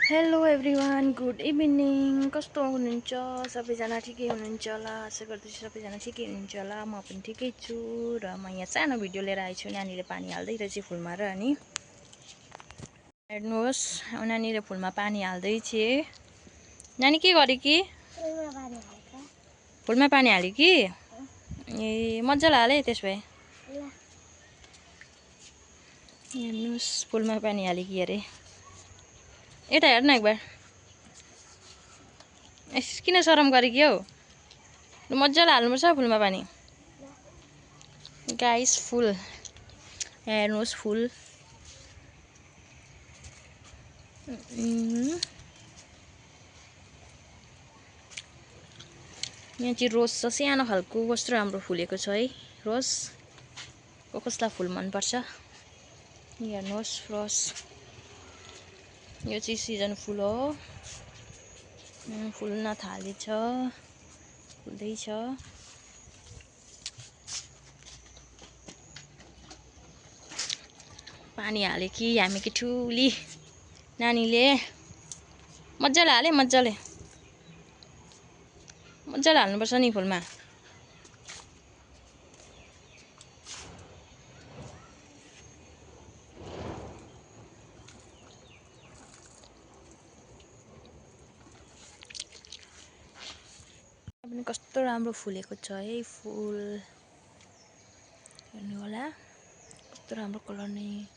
Hello everyone, good evening. कस्तो हुनुहुन्छ सबैजना? ठिकै हुनुहुन्छ होला, आशा गर्दछु सबैजना ठिकै हुनुहुन्छ होला। म पनि ठिकै छु र म यहाँ सानो भिडियो लिएर आएको छु। नानीले पानी हाल्दै रहेछ फुलमा र अनि हेर्नुहोस्, नानीले फुलमा पानी हाल्दै छे। नानी के गरे कि फुलमा पानी हाल्यो कि? ए मजाले हाले त्यसो भए। हेर्नुहोस्, फुलमा पानी हाल्यो कि अरे। यता हेर्न एकबार। किन शरम गरे कि हौ? मजाले हाल्नुपर्छ फुलमा पानी। गाइस, फुल हेर्नुहोस्, फुल यहाँ चाहिँ रोज छ, सानो खालको। कस्तो राम्रो फुलेको छ है रोज। कसलाई फुल मनपर्छ हेर्नुहोस्। रोज यो चाहिँ सिजन फुल हो। फुल्न थालेछ, फुल्दैछ। पानी हाले कि हामी कि ठुली नानीले मजाले हाले। मजाले हाल्नुपर्छ नि फुलमा। पनि कस्तो राम्रो फुलेको छ है फुल। हेर्नु होला, कस्तो राम्रो कलर नि।